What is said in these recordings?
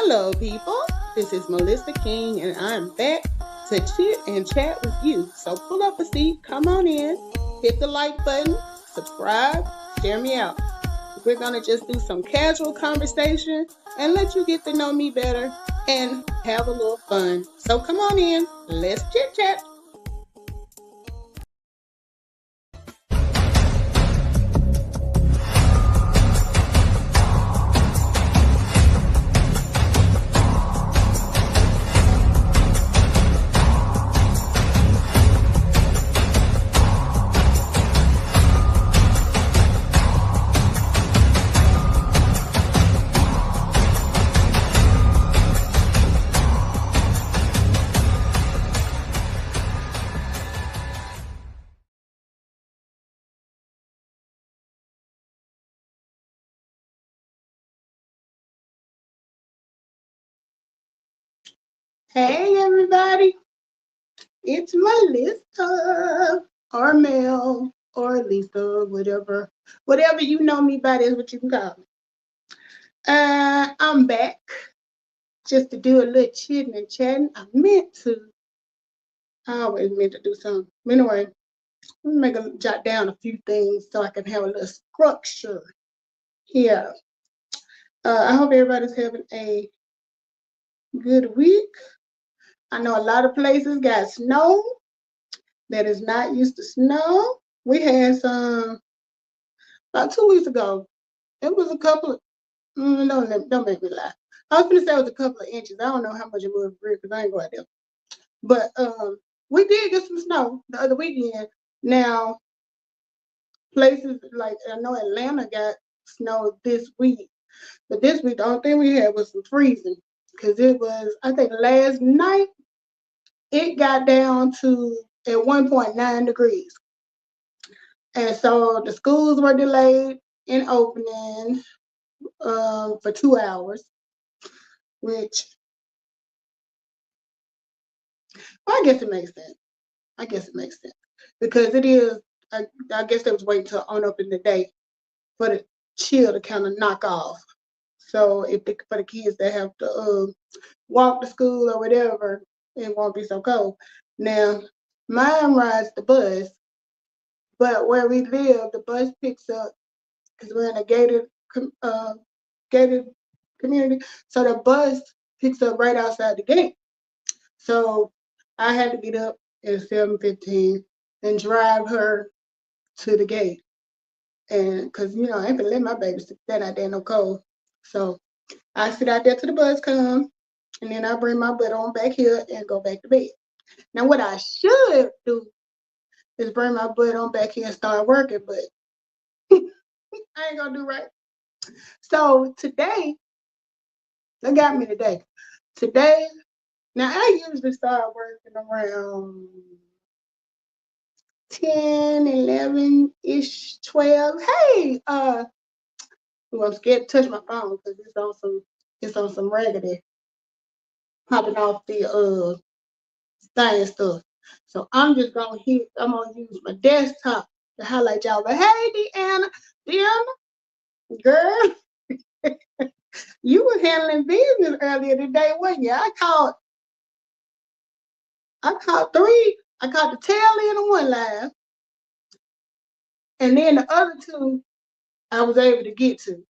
Hello, people. This is Melissa King, and I'm back to chit and chat with you. So pull up a seat, come on in, hit the like button, subscribe, share me out. We're going to just do some casual conversation and let you get to know me better and have a little fun. So come on in, let's chit chat. Hey, everybody. It's Melissa or Mel or Lisa, whatever you know me by, is what you can call me. I'm back just to do a little chitting and chatting. I always meant to do something. Anyway, let me jot down a few things so I can have a little structure here. I hope everybody's having a good week. I know a lot of places got snow that is not used to snow. We had some about 2 weeks ago. It was a couple of, don't make me lie. I was going to say it was a couple of inches. I don't know how much it was because I ain't go out there. But we did get some snow the other weekend. Now, places like, I know Atlanta got snow this week. But this week, the only thing we had was some freezing. Because it was, I think last night, it got down to at 1.9 degrees. And so the schools were delayed in opening for 2 hours, which I guess it makes sense. Because it is, I guess they was waiting till on up in the day for the chill to kind of knock off. So for the kids that have to walk to school or whatever, it won't be so cold. Now, mine rides the bus, but where we live, the bus picks up, because we're in a gated community, so the bus picks up right outside the gate. So I had to get up at 7:15 and drive her to the gate. And because, I ain't gonna let my baby stand out there no cold. So I sit out there till the bus come, and then I bring my butt on back here and go back to bed. Now, what I should do is bring my butt on back here and start working, but I ain't gonna do right. So today, that got me today. Today, now I usually start working around 10, 11-ish, 12. Hey, I'm scared to touch my phone because it's on some raggedy popping off the thing stuff. So I'm gonna use my desktop to highlight y'all. But hey, Deanna, girl, you was handling business earlier today, wasn't you? I caught three. I caught the tail end of one live, and then the other two I was able to get to.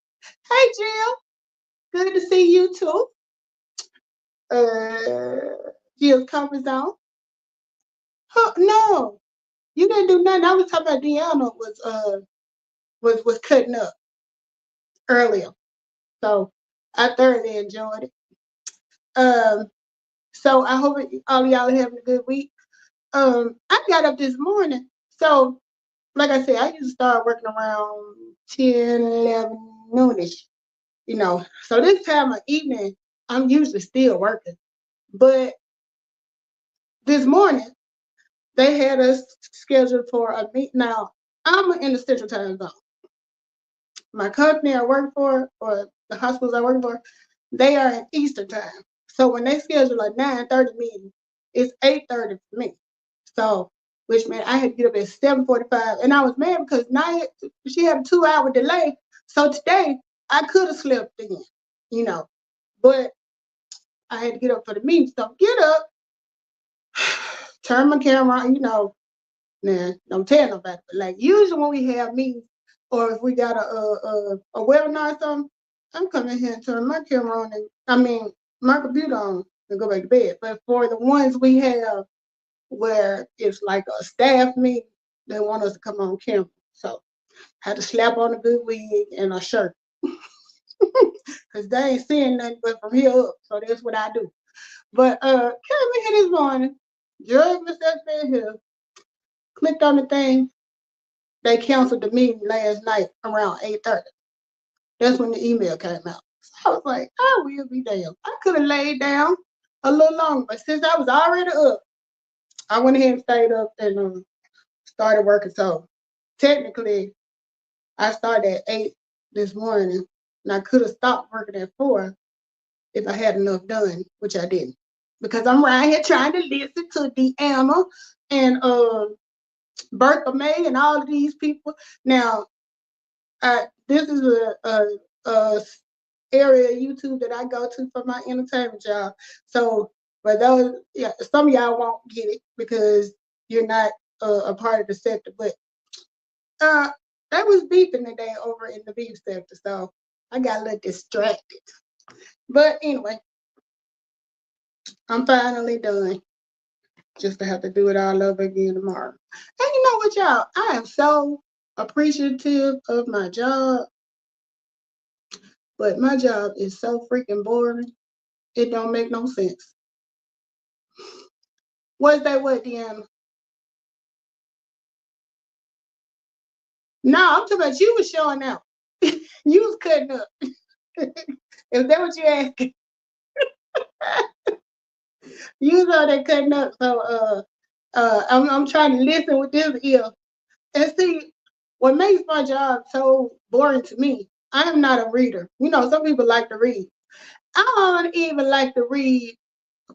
Hey, Jill, good to see you too. Jill's comfort zone. Huh, no, you didn't do nothing. I was talking about Deanna was cutting up earlier, so I thoroughly enjoyed it. So I hope all of y'all are having a good week. I got up this morning, so like I said, I used to start working around 10, 11, noonish. So this time of evening, I'm usually still working, but this morning they had us scheduled for a meet. Now I'm in the Central Time Zone. My company I work for, or the hospitals I work for, they are in Eastern Time. So when they schedule a 9:30 meeting, it's 8:30 for me. So, which meant I had to get up at 7:45, and I was mad because she had a 2-hour delay. So today I could have slept in, but I had to get up for the meeting. So get up, turn my camera on, nah, don't tell nobody. But like usually when we have meetings or if we got a webinar or something, I'm coming here and turn my camera on and my computer on and go back to bed. But for the ones we have where it's like a staff meeting, they want us to come on camera. So I had to slap on a good wig and a shirt. Cause they ain't seeing nothing but from here up. So that's what I do. But came in here this morning, drug myself in here, clicked on the thing. They canceled the meeting last night around 8:30. That's when the email came out. So I was like, I will be damned. I could have laid down a little longer, but since I was already up, I went ahead and stayed up and started working. So technically, I started at 8 this morning, and I could have stopped working at 4 if I had enough done, which I didn't. Because I'm right here trying to listen to Deanna and Bertha May and all of these people. Now, this is a area of YouTube that I go to for my entertainment job. So for those, some of y'all won't get it because you're not a part of the sector, but that was beeping today over in the beef sector, so I got a little distracted. But anyway, I'm finally done. Just to have to do it all over again tomorrow. And you know what, y'all? I am so appreciative of my job, but my job is so freaking boring. It don't make no sense. Was that what, Deanna? No, I'm talking about you was showing out. You was cutting up. Is that what you asking? You was out there cutting up. So I'm trying to listen with this ear. And see, what makes my job so boring to me, I am not a reader. Some people like to read. I don't even like to read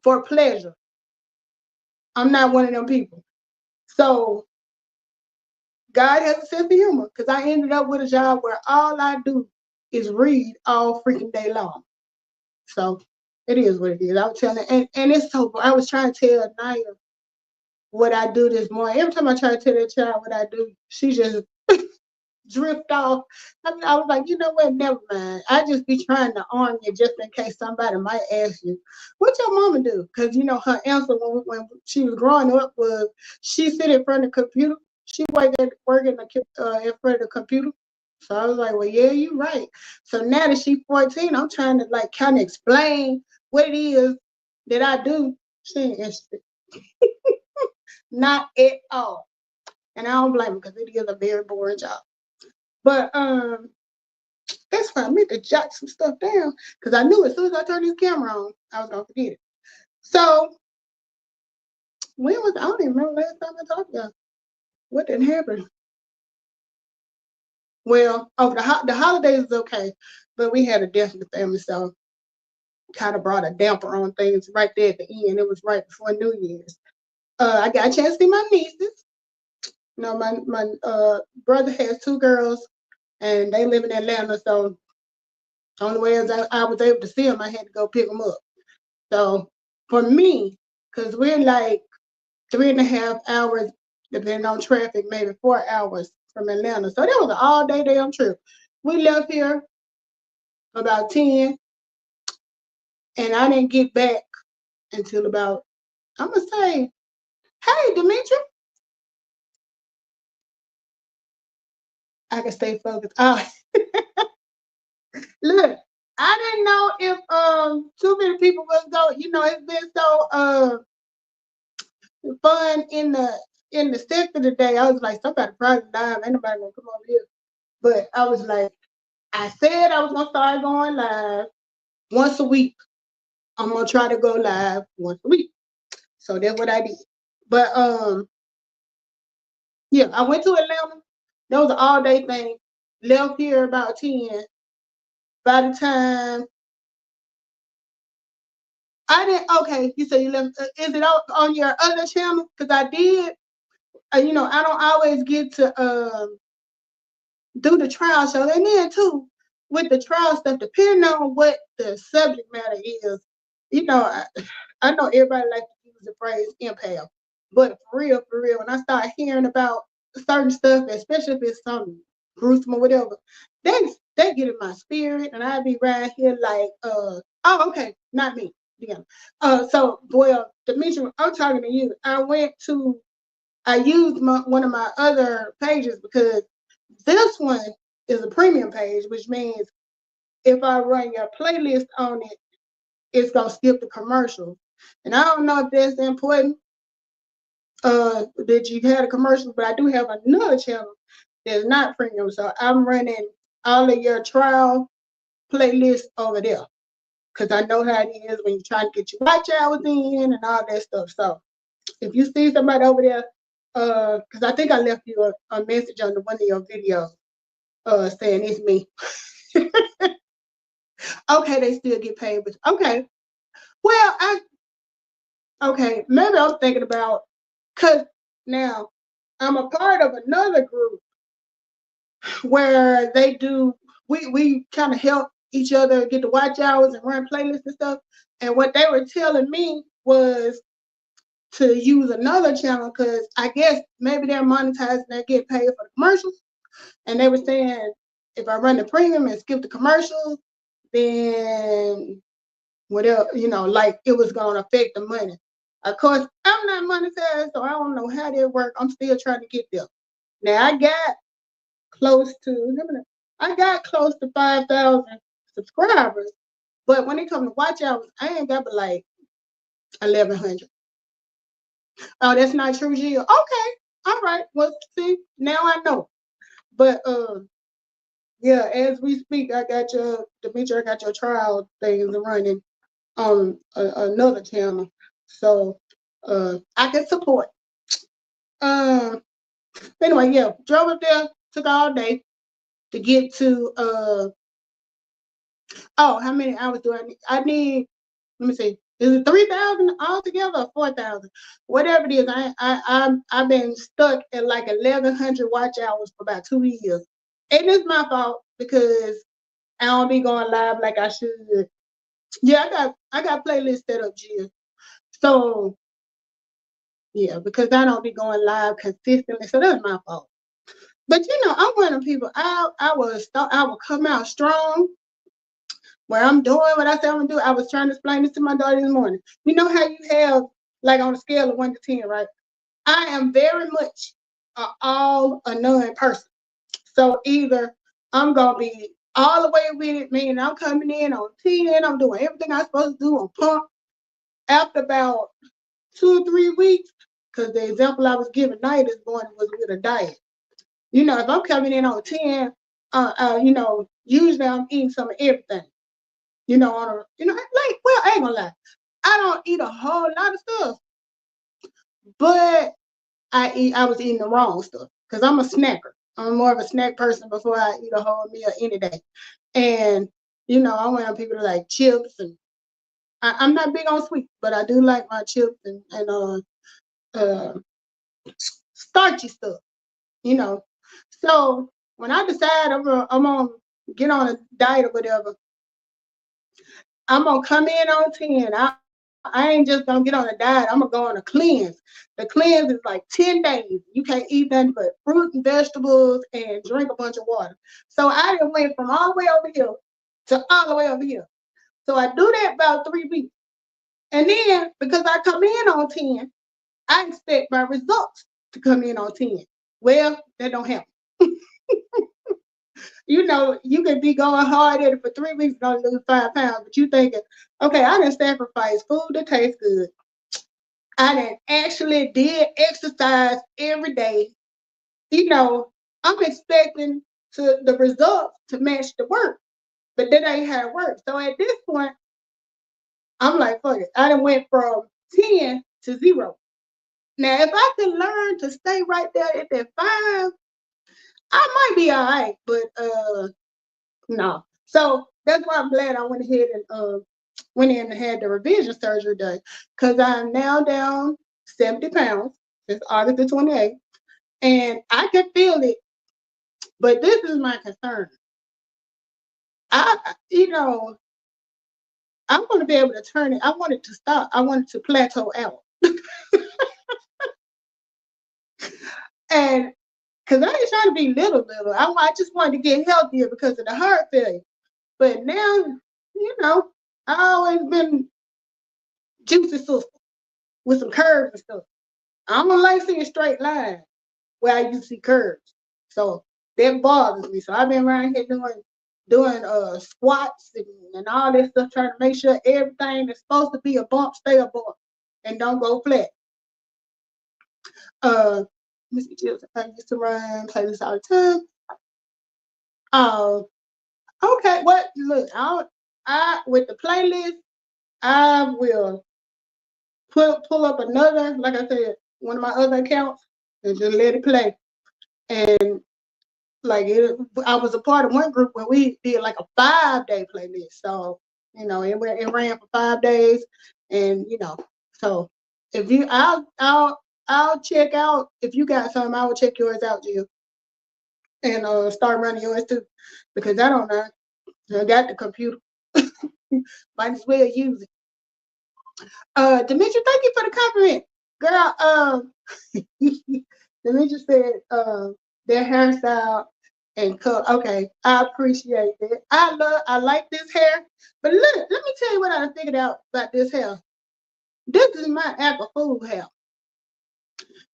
for pleasure. I'm not one of them people. So God has a sense of humor because I ended up with a job where all I do is read all freaking day long. So it is what it is. I was telling, and it's so. I was trying to tell Naya what I do this morning. Every time I try to tell that child what I do, she just drift off. I was like, you know what? Never mind. I just be trying to arm you just in case somebody might ask you, what your mama do? Because her answer when she was growing up was she sit in front of the computer. She work in front of the computer. So I was like, well, yeah, you're right. So now that she's 14, I'm trying to like kind of explain what it is that I do. She ain't interested. Not at all. And I don't blame her because it is a very boring job. But that's why I meant to jot some stuff down because I knew as soon as I turned this camera on, I was gonna forget it. So I don't even remember last time I talked about what didn't happen. Well, the holidays is okay, but we had a death in the family, so kind of brought a damper on things right there at the end. It was right before New Year's. I got a chance to see my nieces. My brother has 2 girls, and they live in Atlanta, so the only way as I was able to see them, I had to go pick them up. So for me, because we're like 3.5 hours, depending on traffic, maybe 4 hours from Atlanta. So that was an all-day damn trip. We left here about 10, and I didn't get back until about, I'm going to say, hey, Demetri. I can stay focused. Look, I didn't know if too many people was going, it's been so fun in the sector today. I was like, somebody probably live. Ain't nobody gonna come over here. But I was like, I said I was gonna start going live once a week. I'm gonna try to go live once a week. So that's what I did. But yeah, I went to Atlanta. That was an all-day thing. Left here about 10. By the time I didn't, okay, you said you left. Is it on your other channel? Because I did. I don't always get to do the trial show. And then too, with the trial stuff, depending on what the subject matter is, you know, I know everybody likes to use the phrase empath, but for real, when I start hearing about certain stuff, especially if it's something gruesome or whatever, they get in my spirit, and I be right here like, oh, okay, not me. Yeah. So, well, Demetri, I'm talking to you. I used one of my other pages because this one is a premium page, which means if I run your playlist on it, it's gonna skip the commercials. And I don't know if that's important, that you had a commercial, but I do have another channel that's not premium. So I'm running all of your trial playlists over there. Cause I know how it is when you're trying to get your watch hours in and all that stuff. So if you see somebody over there, cause I think I left you a message on one of your videos, saying it's me. Okay, they still get paid, but okay. Well, okay, maybe I was thinking about, cause now I'm a part of another group where we kind of help each other get the watch hours and run playlists and stuff. And what they were telling me was to use another channel because I guess maybe they're monetizing, they get paid for the commercials. And they were saying if I run the premium and skip the commercials, then whatever, like it was gonna affect the money. Of course, I'm not monetized, so I don't know how that works. I'm still trying to get there. Now close to I got close to 5,000 subscribers, but when it comes to watch hours, I ain't got but like 1,100. Oh, that's not true, Jill. Okay, all right. Well, see, now I know. But yeah, as we speak, Demetri, I got your trial things running on another channel, so I can support. Anyway, yeah, drove up there, took all day to get to oh, how many hours do I need? Let me see. Is it 3,000 altogether or 4,000? Whatever it is, I've been stuck at like 1,100 watch hours for about 2 years. And it's my fault because I don't be going live like I should. Yeah, I got playlists set up, Jill. So yeah, because I don't be going live consistently. So that's my fault. But I'm one of the people. I will come out strong where I'm doing what I said I'm gonna do. I was trying to explain this to my daughter this morning. You know how you have like on a scale of 1 to 10, right? I am very much a all or none person. So either I'm gonna be all the way with it, meaning I'm coming in on 10, I'm doing everything I'm supposed to do on pump. After about 2 or 3 weeks, because the example I was giving night this morning was with a diet. If I'm coming in on 10, usually I'm eating some of everything. Well, I ain't gonna lie. I don't eat a whole lot of stuff, but I was eating the wrong stuff because I'm a snacker. I'm more of a snack person before I eat a whole meal any day. And, I want people to like chips and I'm not big on sweet, but I do like my chips and uh, starchy stuff, you know. So when I decide I'm gonna get on a diet or whatever, I'm gonna come in on 10. I ain't just gonna get on a diet. I'm gonna go on a cleanse. The cleanse is like 10 days. You can't eat nothing but fruit and vegetables and drink a bunch of water. So I done went from all the way over here to all the way over here. So I do that about 3 weeks. And then because I come in on 10, I expect my results to come in on 10. Well, that don't happen. You can be going hard at it for 3 weeks, gonna lose 5 pounds, but you thinking, okay, I didn't sacrifice food that tastes good. I didn't actually did exercise every day. I'm expecting the results to match the work, but that ain't how it works. So at this point, I'm like, fuck it. I done went from 10 to 0. Now, if I could learn to stay right there at that 5, I might be all right, but no. So that's why I'm glad I went ahead and went in and had the revision surgery done because I'm now down 70 pounds since August the 28th, and I can feel it. But this is my concern. I, you know, I want to be able to turn it. I want it to stop. I want it to plateau out. And because I ain't trying to be little. I just wanted to get healthier because of the heart failure. But now, you know, I always been juicy sister with some curves and stuff. I don't like seeing straight lines where I used to see curves. So that bothers me. So I've been around here doing squats and all this stuff, trying to make sure everything that's supposed to be a bump stay a bump and don't go flat. Missy Jill, I used to run, play this all the time. Okay, what look, I with the playlist, I will pull up another, like I said, one of my other accounts and just let it play. And like I was a part of one group where we did like a 5-day playlist. So, you know, it ran for 5 days. And, you know, so if you I'll check out if you got something, I will check yours out, Jill. And start running yours too. Because I don't know. I got the computer. Might as well use it. Demetria, thank you for the compliment. Girl, Demetria said their hairstyle and cut. Okay, I appreciate it. I like this hair. But look, let me tell you what I figured out about this hair. This is my April Fool hair.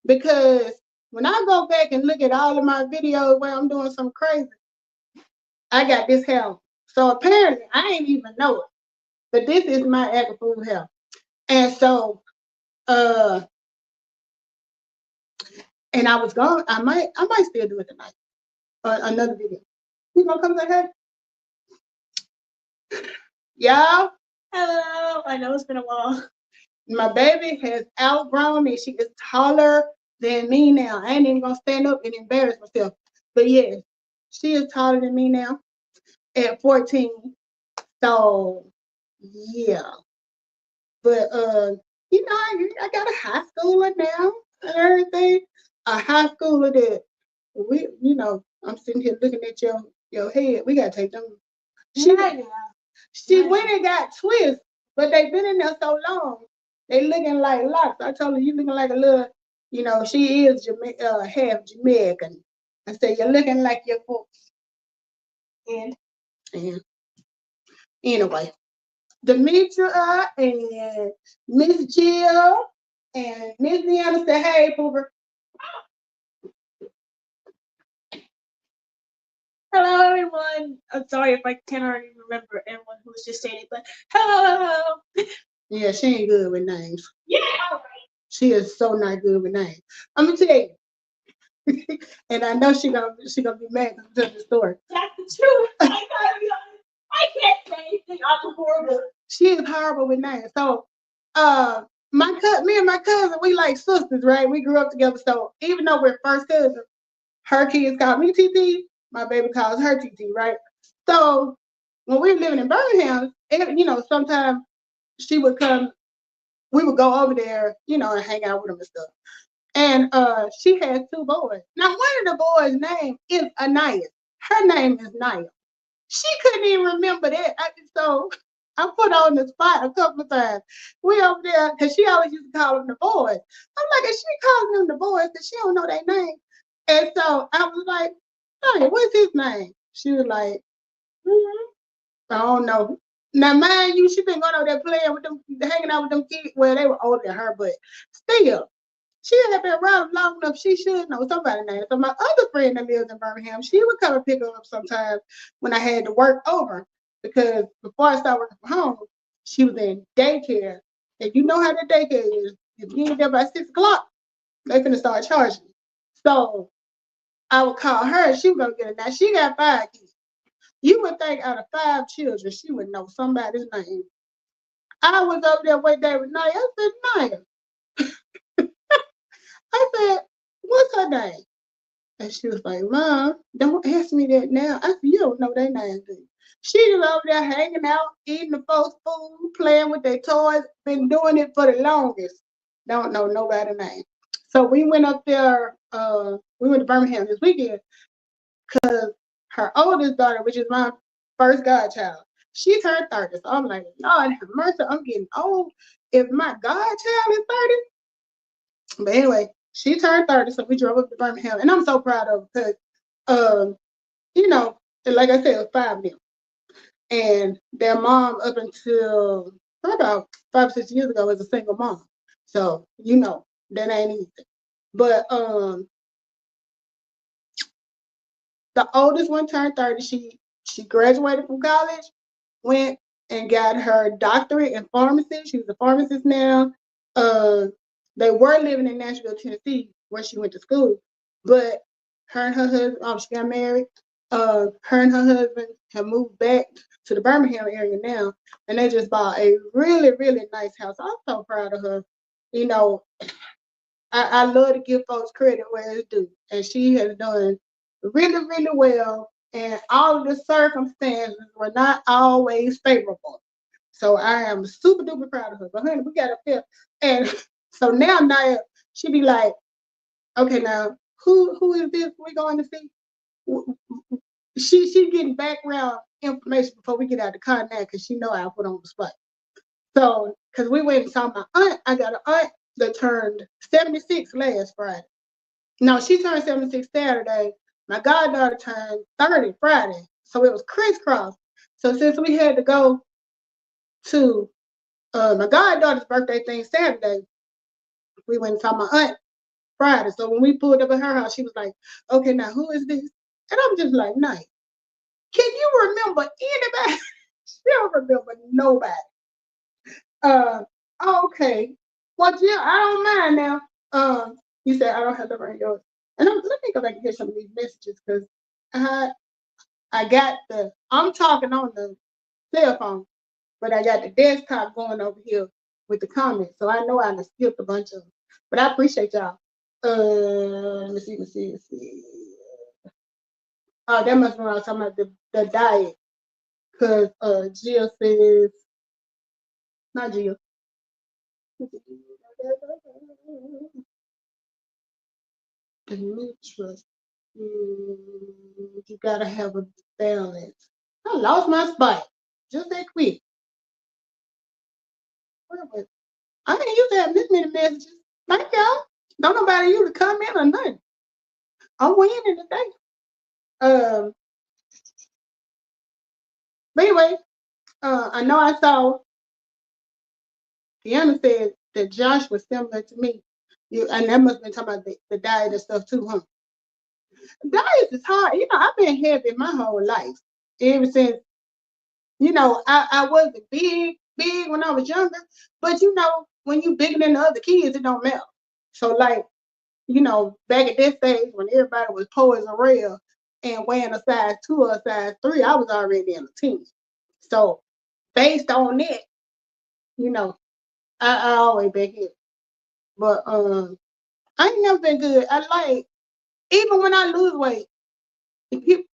Because when I go back and look at all of my videos where I'm doing something crazy, I got this hair. So apparently I ain't even know it. But this is my April Fool hair. And so and I was going, I might still do it tonight. Another video. You gonna come say hey? Y'all, Hello. I know it's been a while. My baby has outgrown me. She is taller than me now. I ain't even gonna stand up and embarrass myself. But yeah, she is taller than me now at 14. So yeah. But you know, I got a high schooler now and everything. A high schooler that you know, I'm sitting here looking at your head. We gotta take them. She went and got twists, but they've been in there so long. They looking like locks. I told her you looking like a little, you know, she is half Jamaican. I said you're looking like your folks. And anyway, Demetria and Miss Jill and Miss Deanna said, hey, Pooper. Hello, everyone. I'm sorry if I can't already remember everyone who was just saying, but hello. Yeah, she ain't good with names. Yeah, all right. She is so not good with names. I'm gonna tell you. And I know she gonna be mad to tell the story. That's the truth. I can't say anything. I'm horrible. She is horrible with names. So me and my cousin, we like sisters, right? We grew up together. So even though we're first cousins, her kids call me TT, my baby calls her TT, right? So when we were living in Birmingham, you know, sometimes she would come, we would go over there, you know, and hang out with them and stuff. And she has 2 boys. Now one of the boys' name is Anaya. Her name is Naya. She couldn't even remember that. So I put her on the spot a couple of times. We over there, because she always used to call them the boys. I'm like, is she calling them the boys because she don't know their name? And so I was like, hey, what's his name? She was like, I don't know. Now, mind you, she been going over there playing with them, hanging out with them kids. Well, they were older than her, but still, she had been around long enough. She should know somebody's name. So my other friend that lives in Birmingham, she would come and pick her up sometimes when I had to work over. Because before I started working from home, she was in daycare. And you know how the daycare is. If you ain't there by 6 o'clock, they finna start charging you. So I would call her. She was gonna get it. Now she got 5 kids. You would think out of 5 children, she would know somebody's name. I was over there one day with Naya. I said, Naya. I said, what's her name? And she was like, Mom, don't ask me that now. I said, you don't know their names, do you? She was over there hanging out, eating the folks' food, playing with their toys, been doing it for the longest. Don't know nobody's name. So we went up there, we went to Birmingham this weekend because her oldest daughter, which is my first godchild, She turned 30. So I'm like, Lord have mercy, I'm getting old. If my godchild is 30. But anyway, she turned 30, so we drove up to Birmingham. And I'm so proud of her because you know, and like I said, it was 5 of them. And their mom up until about 5, 6 years ago was a single mom. So, that ain't easy. But the oldest one turned 30. She graduated from college, went and got her doctorate in pharmacy. She's a pharmacist now. Uh, they were living in Nashville, Tennessee, where she went to school. But her and her husband, she got married. Her and her husband have moved back to the Birmingham area now, and they just bought a really, really nice house. I'm so proud of her. You know, I love to give folks credit where it's due, and she has done really, really well. And all of the circumstances were not always favorable. So I am super duper proud of her. But honey, we got up here, and so now Naya, she be like, okay, now who is this we going to see? She getting background information before we get out the car now, because she know I put on the spot. So, because we went and saw my aunt, I got an aunt that turned 76 last Friday. No, she turned 76 Saturday. My goddaughter turned 30 Friday. So it was crisscross. So since we had to go to my goddaughter's birthday thing Saturday, we went and saw my aunt Friday. So when we pulled up at her house, she was like, okay, now who is this? And I'm just like, nice. Can you remember anybody? She don't remember nobody. Okay. Well, yeah, I don't mind now. You said I don't have to bring yours. And let me go back and get some of these messages because I got I'm talking on the cell phone, but I got the desktop going over here with the comments. So I know I done skipped a bunch of them. But I appreciate y'all. Let me see. Oh, that must be when I was talking about the diet. Because Jill says, not Jill. Demetrius, you gotta have a balance. I lost my spot. Just that quick. I didn't used to have this many messages. Thank y'all. Don't nobody use to comment or nothing. I'm winning today. But anyway, I know I saw Deanna said that Josh was similar to me. And that must have been talking about the diet and stuff too, huh? Diet is hard. I've been heavy my whole life. Ever since, I wasn't big when I was younger. But when you bigger than the other kids, it don't matter. So like, back at this stage when everybody was poor as a rail and weighing a size 2 or a size 3, I was already in a team. So based on that, I always been here. But I ain't never been good. Even when I lose weight, even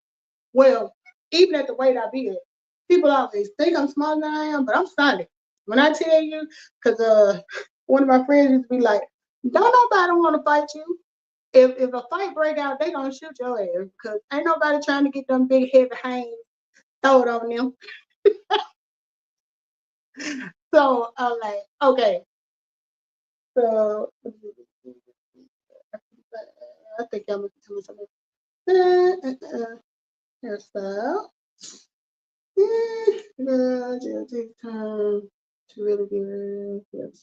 at the weight I be at, people always think I'm smaller than I am, but I'm solid. When I tell you, because one of my friends used to be like, don't nobody want to fight you. If a fight break out, they gonna shoot your ass because ain't nobody trying to get them big heavy hands throw it on them. So I'm like, okay. So I think I'm gonna do something. Hairstyle. Take time to really get yes.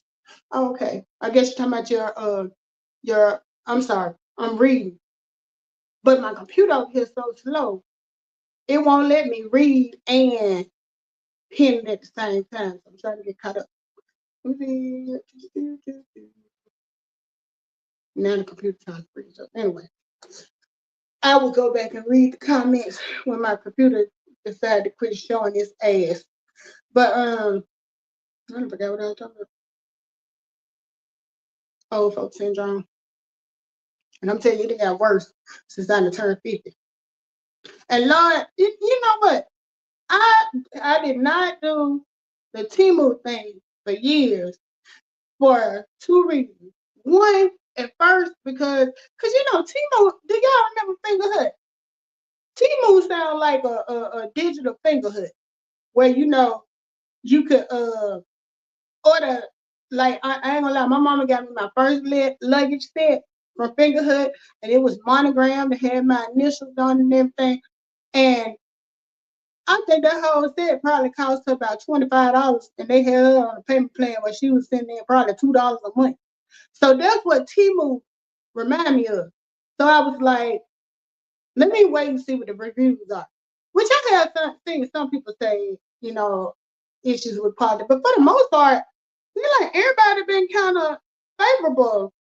Okay. I guess you're talking about your I'm sorry, I'm reading. But my computer over here is so slow. It won't let me read and pen it at the same time. So I'm trying to get caught up. Now the computer trying to freeze up. Anyway, I will go back and read the comments when my computer decided to quit showing its ass. But I forgot what I was talking about. Old folks syndrome. And I'm telling you, it got worse since I turned 50. And Lord, you know what? I did not do the Temu thing for years for 2 reasons. One, at first, because Temu, do y'all remember Fingerhut? Temu sound like a digital Fingerhut. where you could order, like, I ain't gonna lie, my mama got me my first luggage set from Fingerhood, and it was monogrammed. It had my initials on and everything. And I think that whole set probably cost her about $25, and they had her on a payment plan where she was sending in probably $2 a month. So that's what Temu remind me of. So I was like, let me wait and see what the reviews are. Which I have seen some people say, issues with quality, but for the most part, like everybody been kind of favorable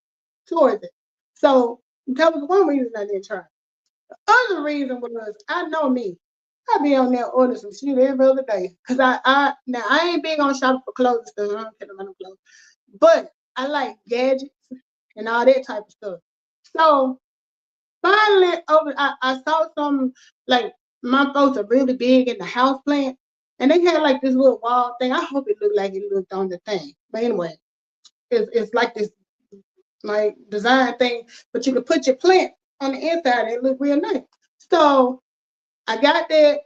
towards it. So that was one reason I didn't try. The other reason was I know me. I be on there ordering some shit every other day. Cause now I ain't big on shopping for clothes and stuff. I don't care about no clothes. But I like gadgets and all that type of stuff. So finally I saw some, like, my folks are really big in the house plant, and they had like this little wall thing. I hope it looked like it looked on the thing. But anyway, it's like this like design thing, but you can put your plant on the inside and it look real nice. So I got that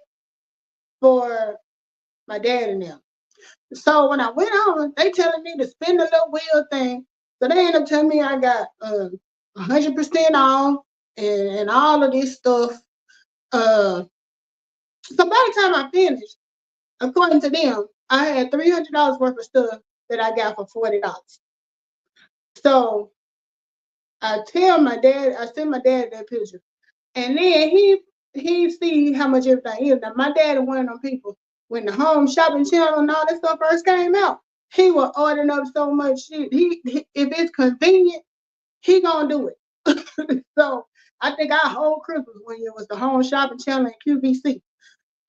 for my dad and them. So when I went on, they telling me to spin the little wheel thing. So they end up telling me I got 100% off and all of this stuff. So by the time I finished, according to them, I had $300 worth of stuff that I got for $40. So I send my dad that picture. And then he see how much everything is. Now my dad is one of them people, when the home shopping channel and all that stuff first came out, he was ordering up so much shit. If it's convenient, he gonna do it. So I think our whole Christmas when it was the home shopping channel and QVC.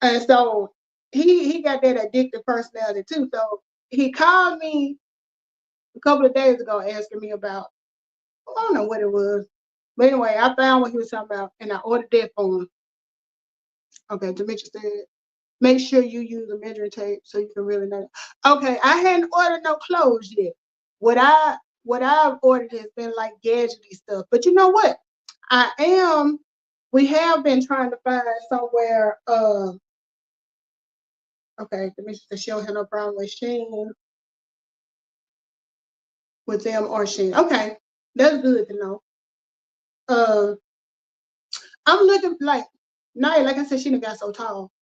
And so he got that addictive personality too. So he called me a couple of days ago asking me about, I don't know what it was. But anyway, I found what he was talking about and I ordered that for him. Okay, Demetri said, make sure you use a measuring tape so you can really know. Okay, I hadn't ordered no clothes yet. What I've ordered has been like gadgety stuff. But you know what? We have been trying to find somewhere, okay, Demetri said she don't have no problem with Shein, with them or Shein. Okay, that's good to know. I'm looking like, Naya, like I said, she done got so tall.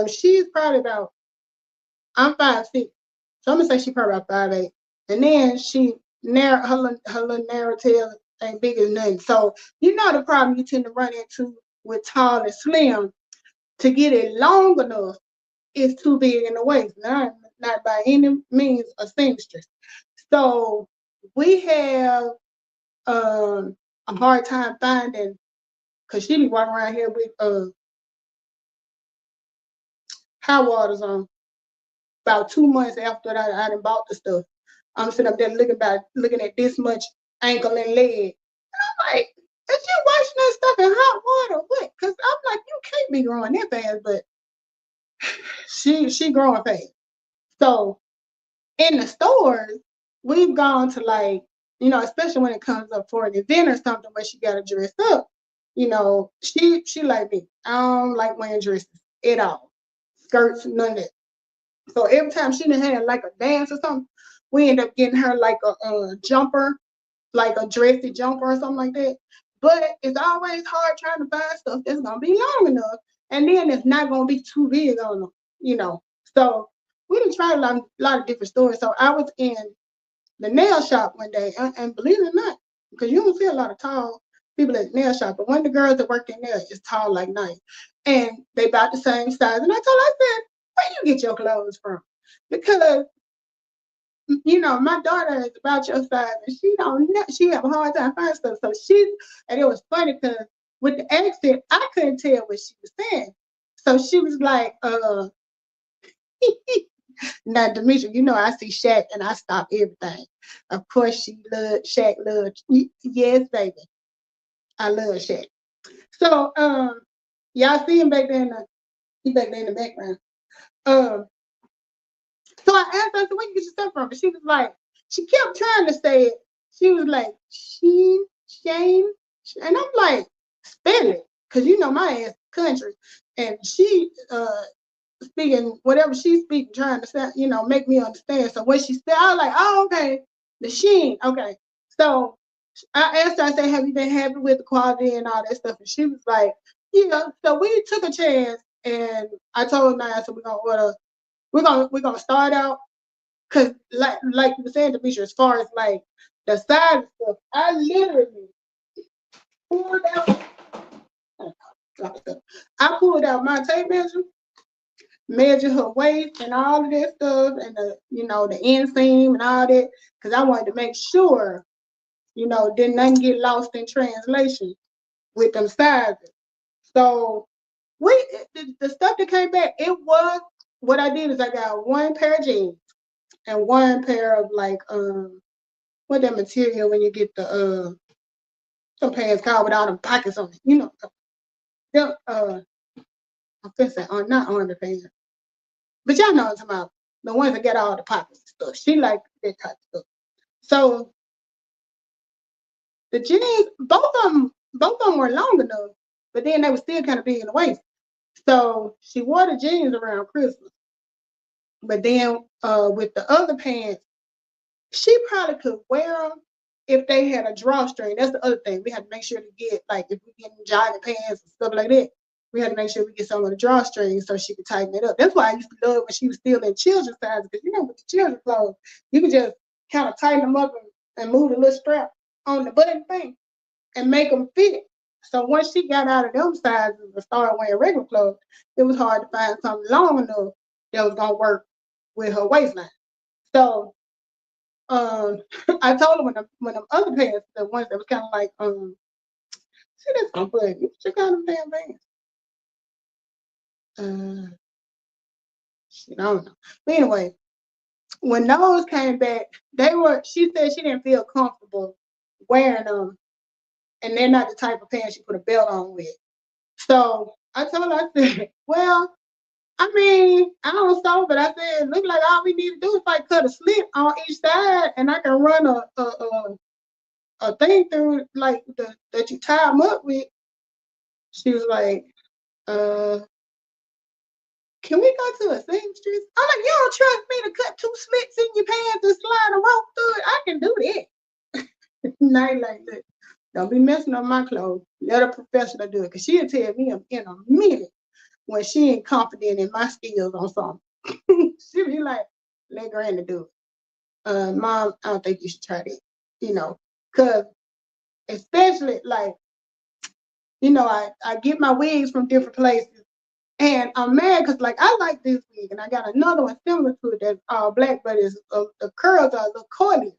She's probably about, I'm 5'6", so I'm gonna say she probably about 5'8", and then her little narrow tail ain't big as nothing. So you know the problem you tend to run into with tall and slim, to get it long enough is too big in the waist. Not by any means a seamstress. So we have a hard time finding, cause she be walking around here with high waters on. About 2 months after that, I done bought the stuff. I'm sitting up there looking at this much ankle and leg. I'm like, is you washing that stuff in hot water? What? Because I'm like, you can't be growing that fast, but she growing fast. So in the stores, we've gone to, like, especially when it comes up for an event or something where she gotta dress up. She like me. I don't like wearing dresses at all. Skirts, none of that. So every time she done had like a dance or something, we end up getting her like a jumper, like a dressy jumper or something like that. But it's always hard trying to find stuff that's gonna be long enough, and then it's not gonna be too big on them. So we done tried a lot of different stores. So I was in the nail shop one day, and believe it or not, because you don't see a lot of tall people at the nail shop, but one of the girls that worked in there is tall like nice, and they about the same size. And I told her, I said, where you get your clothes from? Because my daughter is about your size, and she have a hard time finding stuff. So and it was funny because with the accent, I couldn't tell what she was saying. So she was like, now Demetri, I see Shaq and I stop everything. Of course Shaq loves, yes, baby. I love Shaq. So y'all see him back there he back there in the background. So I asked her, I said, where you get your stuff from? And she was like, she kept trying to say it. She was like, Shane. And I'm like, spell it. Because my ass country. And she speaking whatever she's speaking, trying to sound, make me understand. So when she said, I was like, oh, okay, the Shein, okay. So I asked her, I said, have you been happy with the quality and all that stuff? And she was like, yeah. So we took a chance, and I told Naya, so we're gonna start out, cause like you were saying, Demetria, as far as like the size stuff, I literally pulled out. I pulled out my tape measure, measured her waist and all of that stuff, and the inseam and all that, because I wanted to make sure, didn't nothing get lost in translation with them sizes. So the stuff that came back, it was what I did is I got one pair of jeans and one pair of like what that material when you get the some pants called with all them pockets on it, them I'm gonna say not underpants, but y'all know what I'm talking about, the ones that get all the pockets and stuff. She like that type of stuff. So the jeans, both of them were long enough, but then they were still kind of big in the waist. So she wore the jeans around Christmas, but then with the other pants, she probably could wear them if they had a drawstring. That's the other thing. We had to make sure to get, like, if we get jogging pants and stuff like that, we had to make sure we get some of the drawstrings so she could tighten it up. That's why I used to love when she was still in children's sizes, because with the children's clothes, you can just kind of tighten them up and move the little strap on the button thing and make them fit. So once she got out of them sizes and started wearing regular clothes, it was hard to find something long enough that was gonna work with her waistline. So I told her when them other pants, the ones that was kind of like see that's gonna put you check out them damn pants. Shit, I don't know. But anyway, when those came back, she said she didn't feel comfortable wearing them, and they're not the type of pants you put a belt on with. So I told her, I said, well, I mean, I don't know, but I said, look like all we need to do is like cut a slit on each side, and I can run a thing through like that you tie them up with. She was like, can we go to a seamstress? I'm like, you don't trust me to cut 2 slits in your pants and slide a rope through it? I can do that. Night like that. Don't be messing up my clothes. Let a professional do it, because she'll tell me in a minute when she ain't confident in my skills on something. She'll be like, let Granny do it. Mom, I don't think you should try that. Because especially like, I get my wigs from different places, and I'm mad because like I like this wig, and I got another one similar to it that's all black, but it's the curls are a little coily.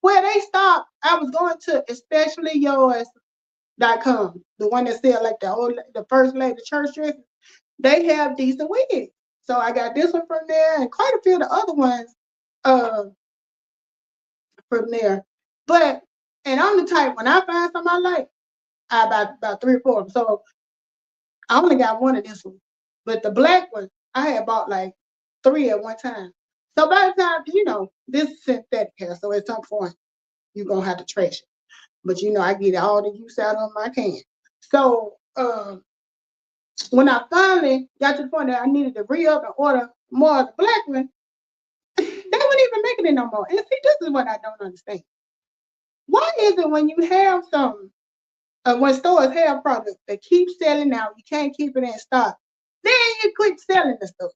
Where they stopped, I was going to especiallyyours.com, the one that sell like the first lady church dresses. They have decent wigs, so I got this one from there, and quite a few of the other ones from there. But and I'm the type, when I find something I like, I buy about 3 or 4 of them. So I only got one of this one, but the black one I had bought like 3 at one time. So by the time this is synthetic hair, so at some point you're gonna have to trash it. But I get all the use out of them I can. So when I finally got to the point that I needed to re-up and order more of the black one, they weren't even making it no more. And see, this is what I don't understand. Why is it when you have something, when stores have products that keep selling out, you can't keep it in stock, then you quit selling the stuff?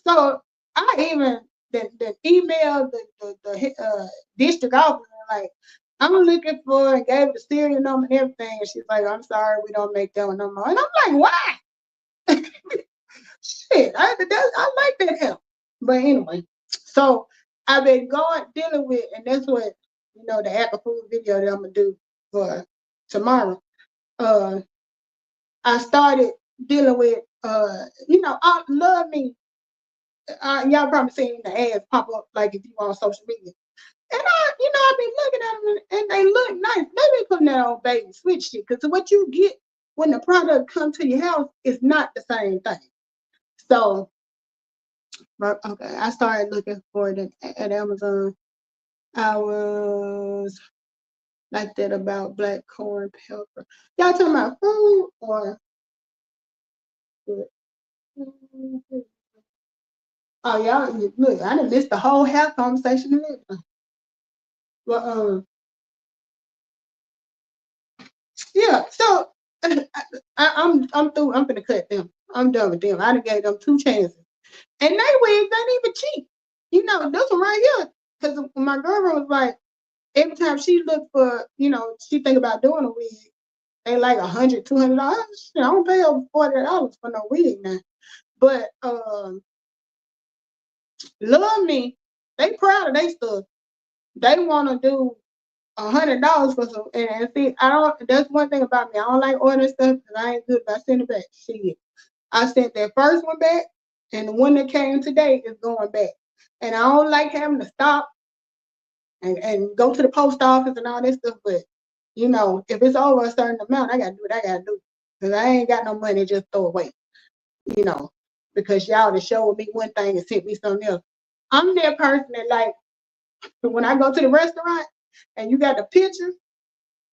So I even the email the district office, like, I'm looking for, and gave the serial number and everything, and she's like, I'm sorry, we don't make that one no more. And I'm like, why? Shit, I like that help. But anyway, so I've been dealing with, and that's what the Apple food video that I'm gonna do for tomorrow. I started dealing with I love me. Y'all probably seen the ads pop up like if you on social media. And I've been looking at them and they look nice. They be putting that on baby switch shit, because what you get when the product comes to your house is not the same thing. So, okay, I started looking for it at Amazon. I was like that about black corn pepper. Y'all talking about food or what? Oh, y'all, look, I done missed the whole half conversation and everything. But, yeah, so I'm through. I'm gonna cut them. I'm done with them. I done gave them 2 chances. And they wigs ain't even cheap. You know, this one right here. Because my girlfriend was like, every time she looked for, she think about doing a wig, they like $100, $200. I don't pay over $40 for no wig now. But Love Me, they proud of their stuff. They want to do $100 for some. And see, I don't. That's one thing about me. I don't like ordering stuff because I ain't good about sending it back. See, I sent that first one back, and the one that came today is going back. And I don't like having to stop and go to the post office and all that stuff. But if it's over a certain amount, I gotta do what I gotta do because I ain't got no money to just throw away. You know, because y'all to show me one thing and sent me something else. I'm that person that like when I go to the restaurant and you got the picture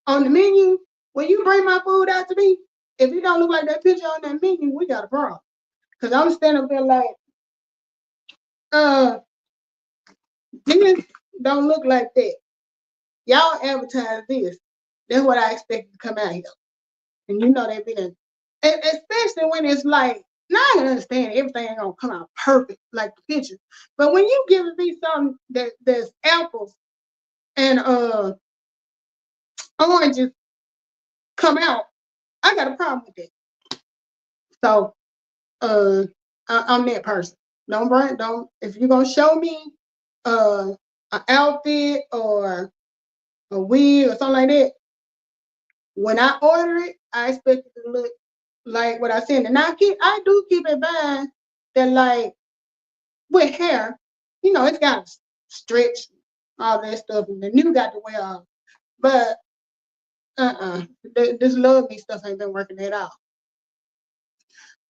on the menu, when you bring my food out to me, if it don't look like that picture on that menu, we got a problem. Cause I'm standing there like, this don't look like that. Y'all advertise this. That's what I expect to come out here. And they be there. And especially when it's like, now I can understand everything ain't gonna come out perfect like the picture. But when you giving me something that's apples and oranges come out, I got a problem with that. So I'm that person. Don't if you're gonna show me an outfit or a wig or something like that, when I order it, I expect it to look like what I send. And I do keep in mind that like with hair, it's got to stretch, all that stuff, and the new got to wear off. But this Love Me stuff ain't been working at all.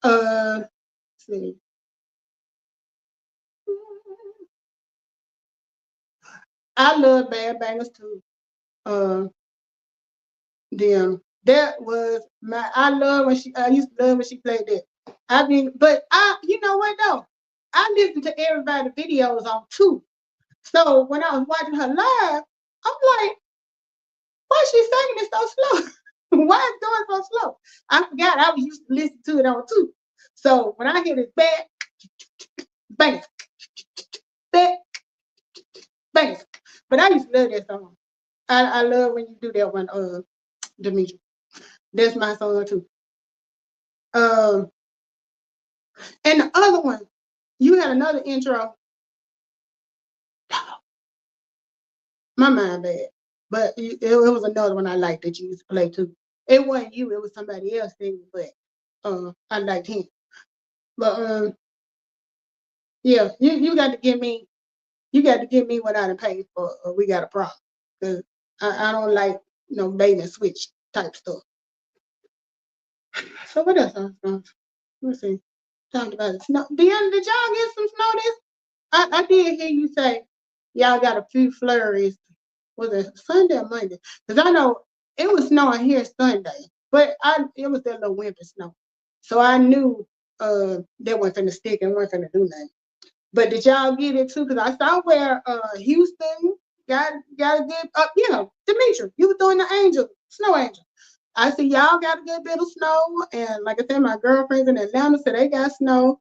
Let's see. I love Bad Bangers too. Them. That was I used to love when she played that. I mean, but you know what though? I listened to everybody's videos on too. So when I was watching her live, I'm like, why is she singing it so slow? Why is it going so slow? I forgot I was used to listen to it on too. So when I hear this back, bang, back, bang. But I used to love that song. I love when you do that one, Demetri. That's my song too. Um, and the other one, you had another intro. My mind bad. But it was another one I liked that you used to play too. It wasn't you, it was somebody else singing, but I liked him. But yeah, you got to give me what I done paid for, or we got a problem. Cause I don't like bait and switch type stuff. So what else? Let's see. Talked about it. Snow. Did y'all get some snow this? I did hear you say y'all got a few flurries. Was it Sunday or Monday? Because I know it was snowing here Sunday, but it was that little winter snow. So I knew they weren't finna stick and weren't finna do nothing. But did y'all get it too? Because I saw where Houston got a good Demetri, you were doing the snow angel. I see y'all got a good bit of snow, and like I said, my girlfriends in Atlanta said they got snow.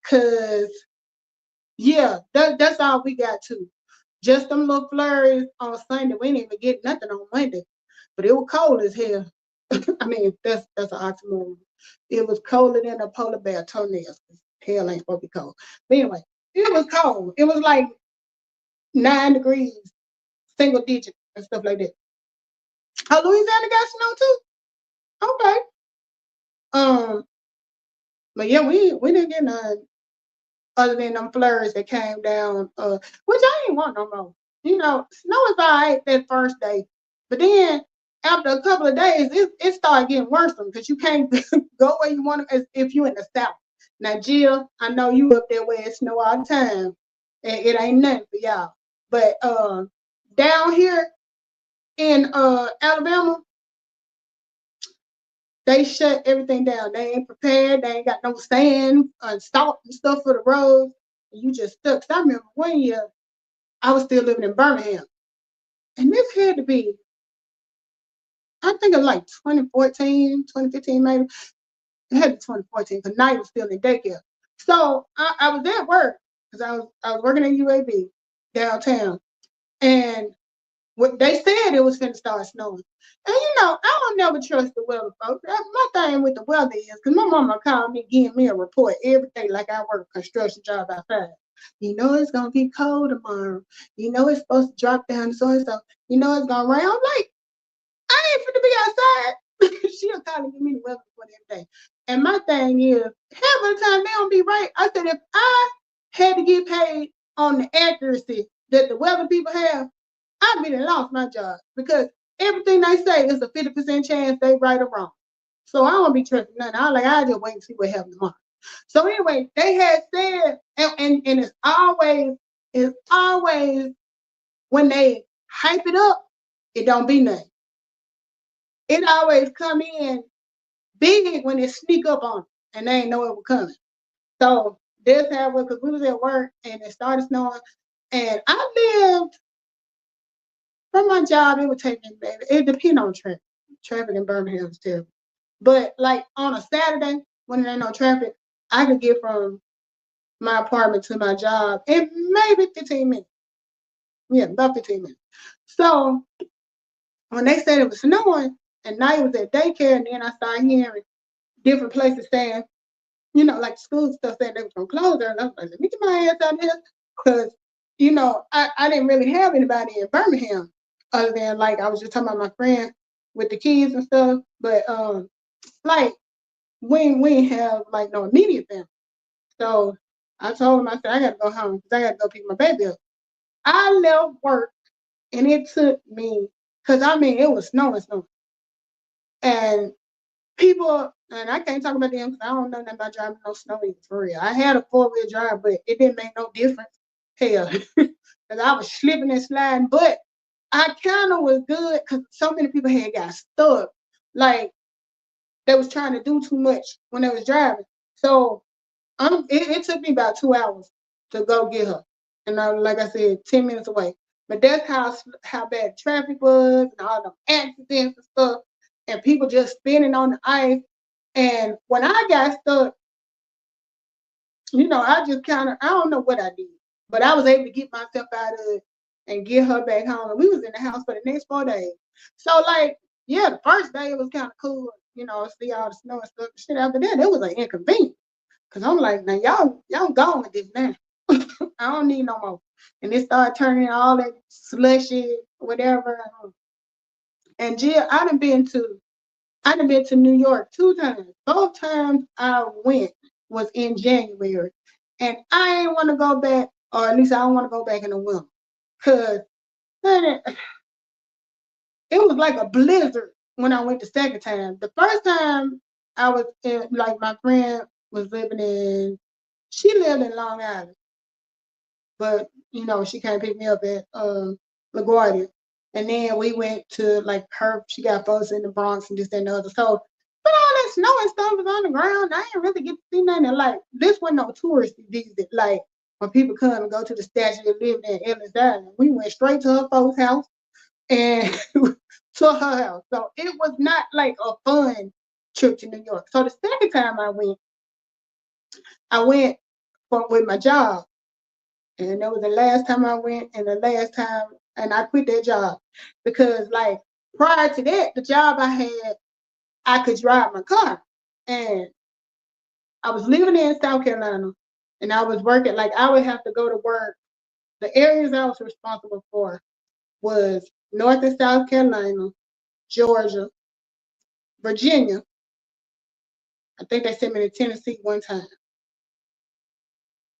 Cause yeah, that's all we got too. Just them little flurries on Sunday. We didn't even get nothing on Monday, but it was cold as hell. I mean, that's an oxymoron. It was colder than a polar bear toenails. Hell ain't supposed to be cold. But anyway, it was cold. It was like 9 degrees, single digit, and stuff like that. Oh, Louisiana got snow too? Okay. But yeah, we didn't get none other than them flurries that came down, which I ain't want no more. Snow is all right that first day, but then after a couple of days, it started getting worse because you can't go where you want to if you in the south. Now, Jill, I know you up there where it snow all the time, and it ain't nothing for y'all. But down here in Alabama, they shut everything down. They ain't prepared. They ain't got no sand and salt and stuff for the roads. and you just stuck. 'Cause I remember one year I was still living in Birmingham, and this had to be, I think it was like 2014, 2015 maybe. It had to be 2014 because Night was still in daycare. So I was at work because I was working at UAB downtown, and what they said it was finna start snowing. And I don't never trust the weather, folks. My thing with the weather is because my mama called me, giving me a report every day, like I work a construction job outside. It's gonna be cold tomorrow. It's supposed to drop down so and so. It's gonna rain. I'm like, I ain't finna be outside. She'll call and give me the weather report every day. And my thing is, half of the time they don't be right. I said if I had to get paid on the accuracy that the weather people have, I'd be lost my job because everything they say is a 50% chance they right or wrong. So I don't be trusting nothing. I just wait and see what happens tomorrow. So anyway, they had said, and it's always when they hype it up, it don't be nothing. It always come in big when it sneak up on them and they ain't know it was coming. So this happened because we was at work and it started snowing, and I lived from my job. It would take me, baby. It depends on traffic. Traffic in Birmingham is terrible. But like on a Saturday when there ain't no traffic, I could get from my apartment to my job in maybe 15 minutes. Yeah, about 15 minutes. So when they said it was snowing and Night was at daycare, and then I started hearing different places saying, like school stuff saying they was gonna close her. And I was like, let me get my ass out of here. Because, I didn't really have anybody in Birmingham other than like I was just talking about my friend with the kids and stuff. But like we ain't have like no immediate family. So I told him, I said, I gotta go home because I gotta go pick my baby up. I left work and it took me, because it was snowing. And people, and I can't talk about them because I don't know nothing about driving no snow either, for real. I had a 4-wheel drive, but it didn't make no difference. Hell, because I was slipping and sliding, but I kind of was good because so many people had got stuck. Like they was trying to do too much when they was driving. So it took me about 2 hours to go get her. And like I said, 10 minutes away. But that's how bad traffic was and all the accidents and stuff. And people just spinning on the ice. And when I got stuck, I just I don't know what I did, but I was able to get myself out of it and get her back home. And we was in the house for the next 4 days. So like, yeah, the first day it was kind of cool, see all the snow and stuff. Shit, after that, it was an inconvenience. Cause I'm like, now y'all gone with this now. I don't need no more. And it started turning all that slushy, whatever. And Jill, I done been to New York 2 times. Both times I went was in January. And I ain't want to go back, or at least I don't want to go back in the winter. Cause it was like a blizzard when I went the second time. The first time I was in, like my friend was she lived in Long Island. But she can't pick me up at LaGuardia. And then we went to like she got folks in the Bronx and this and the other. So but all that snow and stuff was on the ground. I didn't really get to see nothing. Like this wasn't no tourist visit. Like when people come and go to the Statue of Liberty in Ellis Island, we went straight to her folks' house and to her house. So it was not like a fun trip to New York. So the second time I went with my job. And that was the last time I went, and the last time, and I quit that job because, like, prior to that, the job I had, I could drive my car, and I was living in South Carolina, and I was working. Like, I would have to go to work. The areas I was responsible for was North and South Carolina, Georgia, Virginia. I think they sent me to Tennessee one time.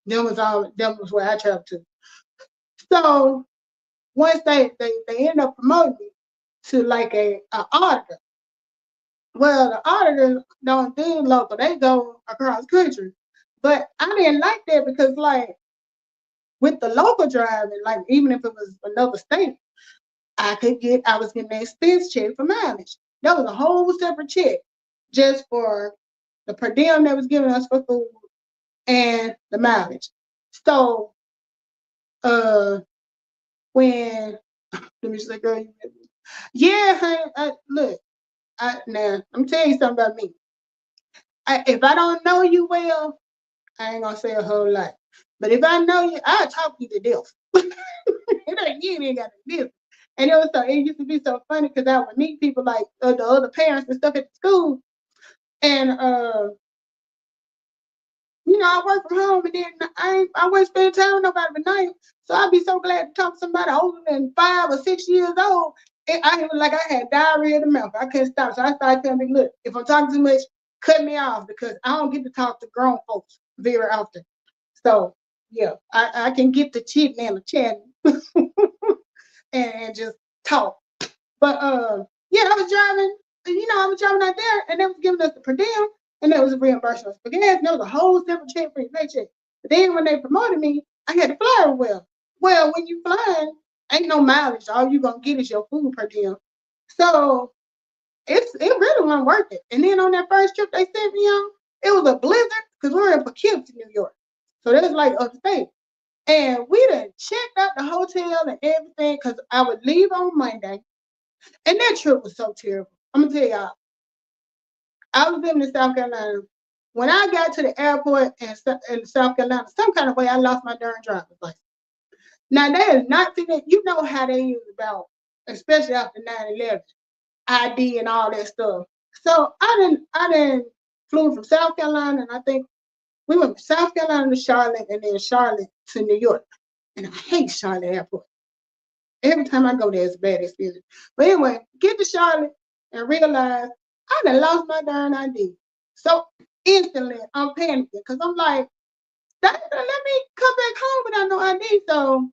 That was where I traveled to. So once they end up promoting me to like a auditor. Well, the auditors don't do local; they go across country. But I didn't like that because, like, with the local driving, like even if it was another state, I was getting an expense check for mileage. That was a whole separate check just for the per diem that was giving us for food and the mileage. So, when let me say, girl, yeah, honey, look, now I'm telling you something about me. If I don't know you well, I ain't gonna say a whole lot. But if I know you, I'll talk you to death. You ain't got to deal. And it used to be so funny because I would meet people like the other parents and stuff at the school, and I work from home, and then I wouldn't spend time with nobody but night. So I'd be so glad to talk to somebody older than 5 or 6 years old. I was like I had diarrhea in the mouth. I couldn't stop. So I started telling me, look, if I'm talking too much, cut me off because I don't get to talk to grown folks very often. So yeah, I can get the chitting and the chatting and just talk. But yeah, I was driving out there, and they was giving us the per diem, and there was a reimbursement for gas. And there was a whole separate check for your paycheck. But then when they promoted me, I had to fly well. Well, when you flying, ain't no mileage. All you gonna get is your food per diem. So it really wasn't worth it. And then on that first trip they sent me on, it was a blizzard because we were in Poughkeepsie, New York. So that was like upstate. And we done checked out the hotel and everything because I would leave on Monday. And that trip was so terrible. I'm gonna tell y'all, I was living in South Carolina. When I got to the airport in South Carolina, some kind of way I lost my darn driver's license. Now that is not thing that you know how they use about, especially after 9/11, ID and all that stuff. So I didn't flew from South Carolina, and I think we went from South Carolina to Charlotte, and then Charlotte to New York. And I hate Charlotte Airport. Every time I go there, it's a bad experience. But anyway, get to Charlotte and realize I done lost my darn ID. So instantly, I'm panicking because I'm like, that let me come back home without no ID. So,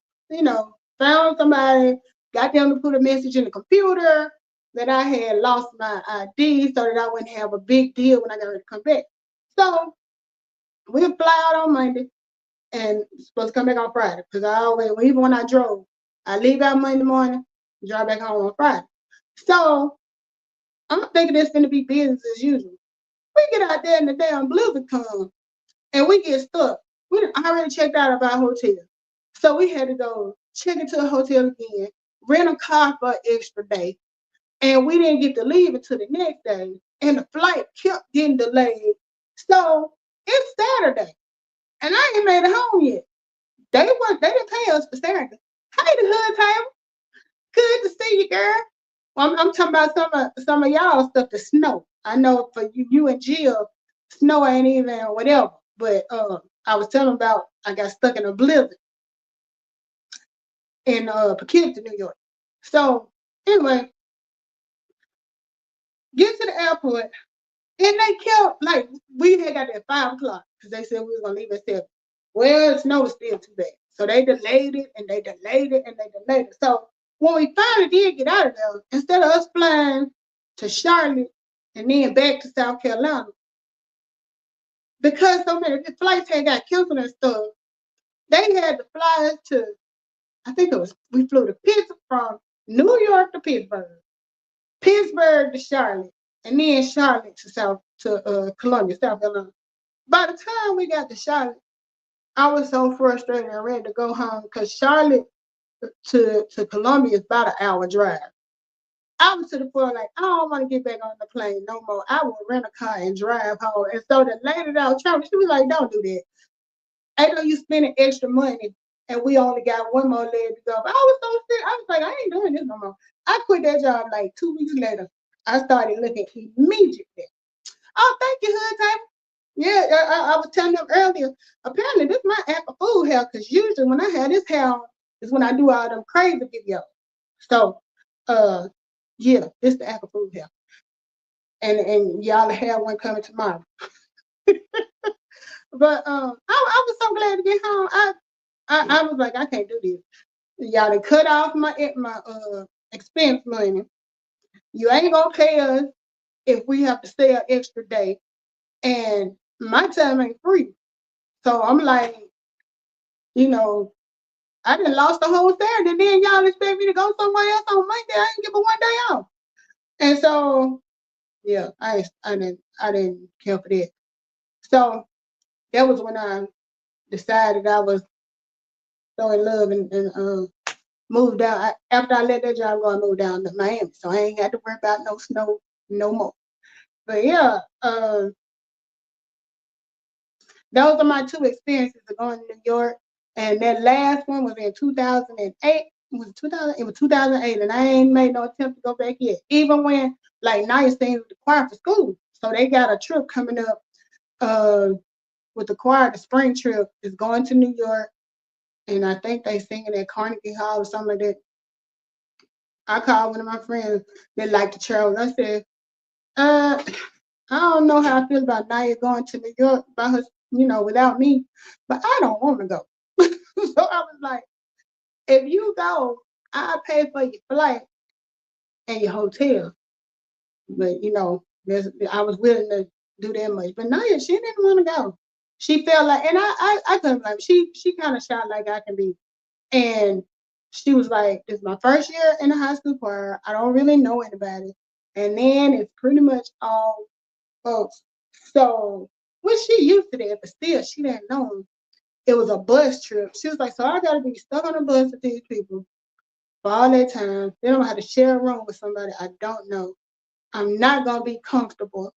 found somebody, got them to put a message in the computer that I had lost my ID so that I wouldn't have a big deal when I got ready to come back. So we fly out on Monday and supposed to come back on Friday because I always, even when I drove, I leave out Monday morning, drive back home on Friday. So I'm thinking it's going to be business as usual. We get out there and the damn blizzard comes and we get stuck. We already checked out of our hotel. So we had to go check into a hotel again, rent a car for an extra day. And we didn't get to leave until the next day. And the flight kept getting delayed. So it's Saturday. And I ain't made it home yet. They didn't pay us for Saturday. Hey, the hood table. Good to see you, girl. Well, I'm talking about some of y'all stuff, the snow. I know for you and Jill, snow ain't even whatever. But I was telling about I got stuck in a blizzard in Poughkeepsie, New York. So anyway, get to the airport, and they kept like we had got there at 5 o'clock because they said we was gonna leave at 7. Well, the snow was still too bad, so they delayed it and they delayed it and they delayed it. So when we finally did get out of there, instead of us flying to Charlotte and then back to South Carolina, because so many flights had got canceled and stuff, they had to fly us to, I think we flew to Pittsburgh, from New York to Pittsburgh to Charlotte, and then Charlotte to Columbia, South Carolina. By the time we got to Charlotte, I was so frustrated and ready to go home because Charlotte to Columbia is about an hour drive. I was to the point like I don't want to get back on the plane no more. I will rent a car and drive home. And so the lady that I was traveling, she was like, "Don't do that. I know you spending extra money, and we only got one more leg to go." But I was so sick. I was like, I ain't doing this no more. I quit that job like 2 weeks later. I started looking immediately. Oh, thank you, Hood Table. Yeah, I was telling them earlier. Apparently, this is my Apple Food hair because usually when I have this hair on is when I do all them crazy videos. So, yeah, this the Apple Food hair, and y'all have one coming tomorrow. But I was so glad to get home. I was like, I can't do this. Y'all done cut off my expense money. You ain't gonna pay us if we have to stay an extra day, and my time ain't free. So I'm like, I done lost the whole Saturday. Then y'all expect me to go somewhere else on Monday. I ain't give a 1 day off. And so, yeah, I didn't care for that. So that was when I decided I was so in love and moved down. After I let that job go, I moved down to Miami, so I ain't got to worry about no snow no more. But yeah, those are my two experiences of going to New York. And that last one was in 2008. It was 2008, and I ain't made no attempt to go back yet. Even when like Naya sings with the choir for school, so they got a trip coming up with the choir. The spring trip is going to New York, and I think they singing at Carnegie Hall or something like that. I called one of my friends that liked to travel. I said, I don't know how I feel about Naya going to New York by her, without me, but I don't want to go. So I was like, if you go, I'll pay for your flight and your hotel. But I was willing to do that much. But Naya, she didn't want to go. She felt like, and I couldn't blame her. She kind of shot like I can be. And she was like, "This is my first year in the high school choir. I don't really know anybody." And then it's pretty much all folks. So, well, she used to that, but still, she didn't know it was a bus trip. She was like, "So I got to be stuck on a bus with these people for all that time. Then I'm going to have to share a room with somebody I don't know. I'm not going to be comfortable."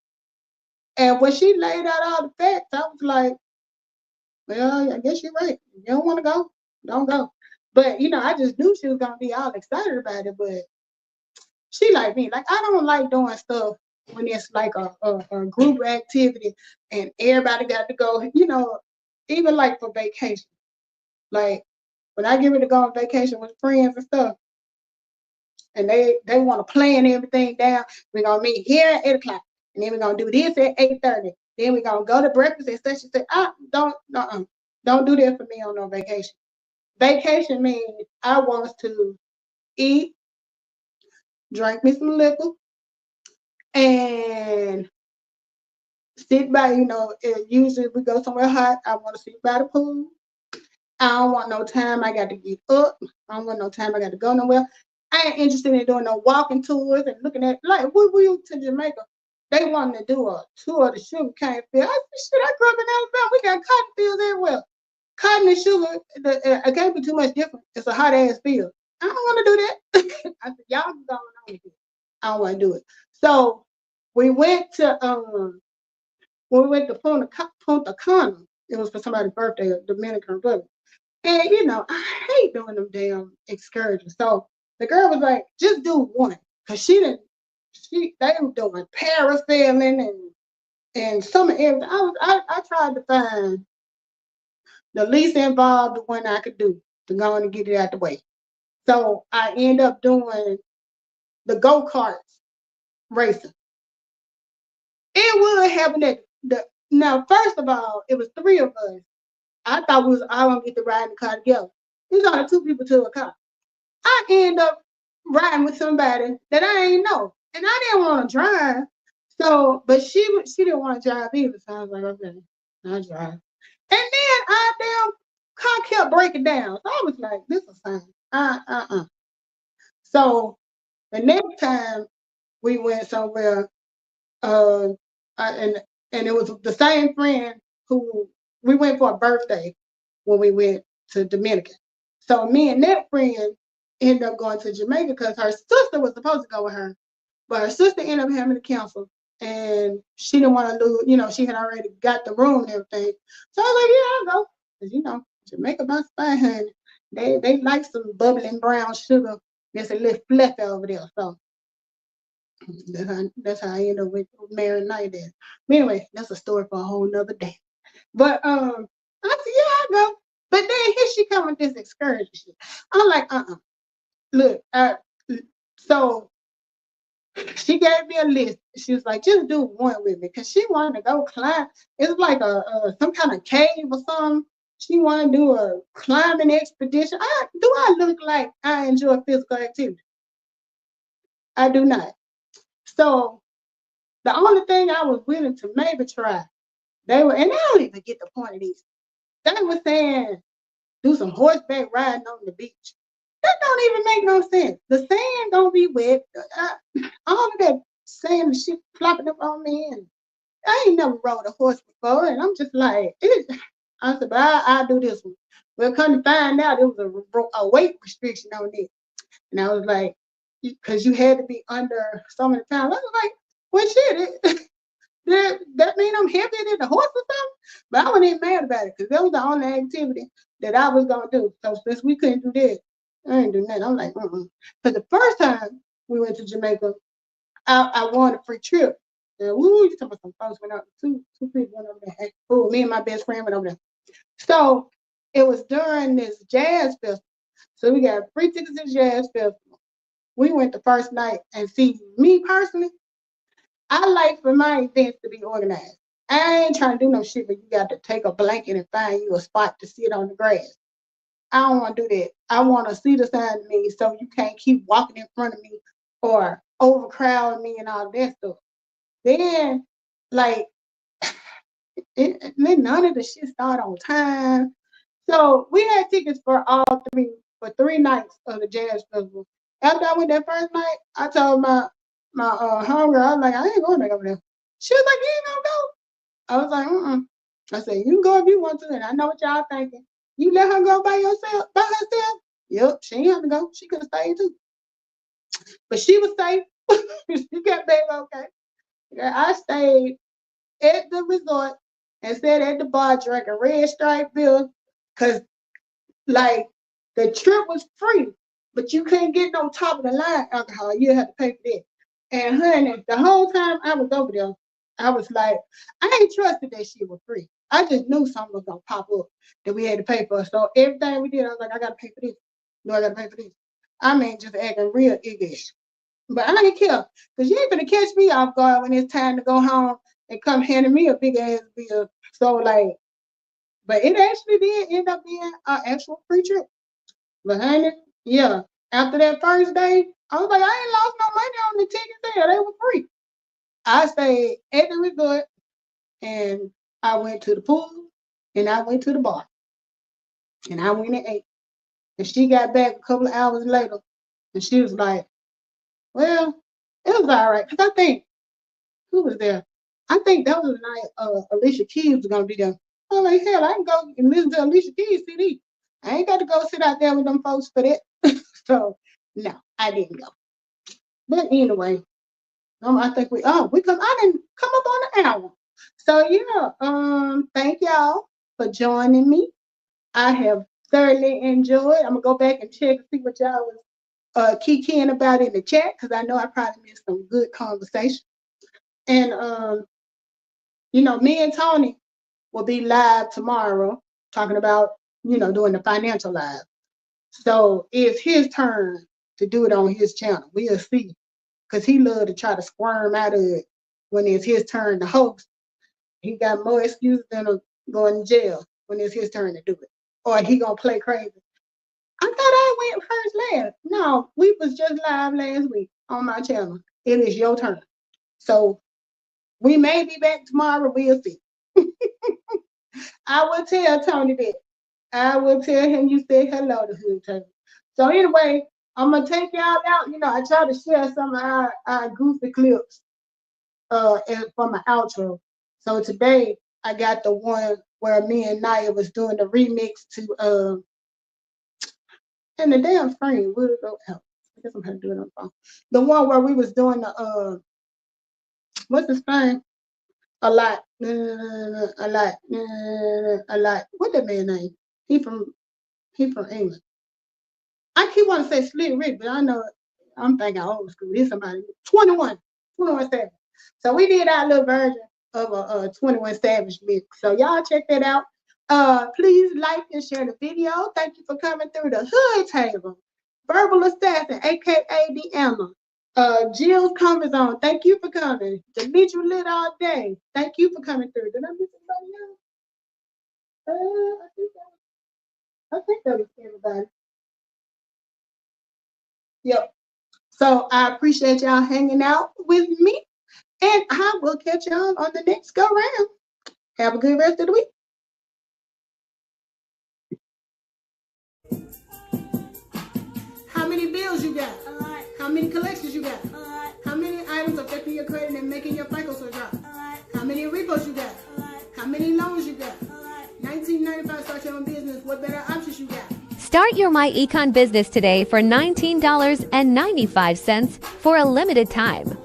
And when she laid out all the facts, I was like, well, I guess you're right. If you don't want to go, don't go. But, I just knew she was going to be all excited about it. But she like me. Like, I don't like doing stuff when it's like a group activity and everybody got to go, even like for vacation. Like, when I get ready to go on vacation with friends and stuff, and they want to plan everything down, we're going to meet here at 8 o'clock. And then we're going to do this at 8:30. Then we're going to go to breakfast at such and such. Don't do that for me on no vacation. Vacation means I want to eat, drink me some liquor, and sit by, usually if we go somewhere hot, I want to sit by the pool. I don't want no time I got to get up. I don't want no time I got to go nowhere. I ain't interested in doing no walking tours and looking at, like, we went to Jamaica. They wanted to do a tour of the sugar cane field. I said, shit, I grew up in Alabama. We got cotton fields everywhere. Cotton and sugar, it can't be too much different. It's a hot ass field. I don't want to do that. I said, y'all can go on with it. I don't want to do it. So we went to Punta Cana. It was for somebody's birthday, Dominican Republic. And I hate doing them damn excursions. So the girl was like, just do one. Cause they were doing parasailing and some of everything. I tried to find the least involved one I could do to go on and get it out the way. So I end up doing the go-karts racing. It would happen that now, first of all, it was three of us. I thought we was all gonna get to ride in the car together. There's only two people to a car. I end up riding with somebody that I ain't know, and I didn't want to drive. So, but she didn't want to drive either. So I was like, okay, I'll drive. And then our damn car kept breaking down. So I was like, this is fine. So the next time we went somewhere, and it was the same friend who we went for a birthday when we went to Dominican. So me and that friend ended up going to Jamaica because her sister was supposed to go with her, but her sister ended up having to cancel, and she didn't want to lose. She had already got the room and everything. So I was like, yeah, I'll go, because Jamaica by fine, honey. They like some bubbling brown sugar. There's a little fluff over there, so that's how I ended up with Mary Knight. Anyway, that's a story for a whole nother day. But I said, yeah, I'll go. But then here she come with this excursion shit. I'm like, look, so she gave me a list. She was like, just do one with me, because she wanted to go climb. It's like some kind of cave or something. She wanted to do a climbing expedition. Do I look like I enjoy physical activity? I do not. So the only thing I was willing to maybe try, and I don't even get the point of these. They were saying do some horseback riding on the beach. That don't even make no sense. The sand gonna be wet. All of that sand and shit flopping up on me, and I ain't never rode a horse before, and I'm just like, I said, but I'll do this one. Well, come to find out, it was a weight restriction on it. And I was like, because you had to be under so many pounds. I was like, well, shit, that mean I'm heavier than the horse or something? But I wasn't even mad about it because that was the only activity that I was going to do. So since we couldn't do that, I ain't do nothing. I'm like, Because the first time we went to Jamaica, I won a free trip. And woo, you talking about some folks went out, two people went over there. Oh, me and my best friend went over there. So it was during this jazz festival. So we got free tickets to the jazz festival. We went the first night, and see, me personally, I like for my events to be organized. I ain't trying to do no shit where you got to take a blanket and find you a spot to sit on the grass. I don't want to do that. I want to see the sign of me so you can't keep walking in front of me or overcrowding me and all that stuff. Then, like, none of the shit started on time. So we had tickets for three nights of the jazz festival. After I went that first night, I told my homegirl, I was like, I ain't going back over there. She was like, you ain't gonna go? I was like, I said, you can go if you want to, and I know what y'all thinking. You let her go by herself? Yep, she ain't have to go. She could have stayed too. But she was safe. She got back okay. I stayed at the resort and sat at the bar drinking Red Stripe beer because, like, the trip was free, but you couldn't get no top of the line alcohol. You had to pay for that. And honey, the whole time I was over there, I was like, I ain't trusted that shit was free. I just knew something was gonna pop up that we had to pay for. So everything we did, I was like, I gotta pay for this. No, I gotta pay for this. I mean, just acting real iggish. But I didn't care, because you ain't gonna catch me off guard when it's time to go home and come handing me a big ass bill. So like, but it actually did end up being an actual free trip. But honey, yeah, after that first day, I was like, I ain't lost no money on the tickets there. They were free. I stayed at the resort and I went to the pool and I went to the bar. And I went and ate. And she got back a couple of hours later and she was like, well, it was all right. Because I think, who was there? I think that was the night Alicia Keys was going to be there. I was like, hell, I can go and listen to Alicia Keys CD. I ain't got to go sit out there with them folks for that. So, no, I didn't go. But anyway, I think I didn't come up on an hour. So yeah, thank y'all for joining me. I have thoroughly enjoyed. I'm gonna go back and check and see what y'all was kikiing about in the chat, because I know I probably missed some good conversation. And me and Tony will be live tomorrow talking about, doing the financial live. So it's his turn to do it on his channel. We'll see. Because he loved to try to squirm out of it when it's his turn to host. He got more excuses than going to jail when it's his turn to do it. Or he gonna play crazy. I thought I went first last. No, we was just live last week on my channel. It is your turn. So we may be back tomorrow. We'll see. I will tell Tony that. I will tell him you said hello to him, Tony. So anyway, I'm gonna take y'all out. I try to share some of our goofy clips for my outro. So today I got the one where me and Naya was doing the remix to and the damn screen will go out. I guess I'm gonna do it on the phone. The one where we was doing the what's his name? A lot. A lot. What that man name? He from England. I keep wanting to say Slick Rick, but I know I'm thinking old school. He's somebody 21 Savage. So we did our little version of a 21 Savage mix. So y'all check that out. Please like and share the video. Thank you for coming through the hood table. Verbal Assassin, aka the Emma. Jill's Comfort Zone. Thank you for coming. Demetri Lit All Day. Thank you for coming through. Did I miss somebody else? I think that was everybody. Yep. So I appreciate y'all hanging out with me, and I will catch y'all on the next go round. Have a good rest of the week. How many bills you got? A lot. How many collections you got? A lot. How many items affecting your credit and making your FICO score drop? A lot. How many repos you got? A lot. How many loans you got? A lot. 19 $19.95 start your own business. What better options you got? Start your My Econ business today for $19.95 for a limited time.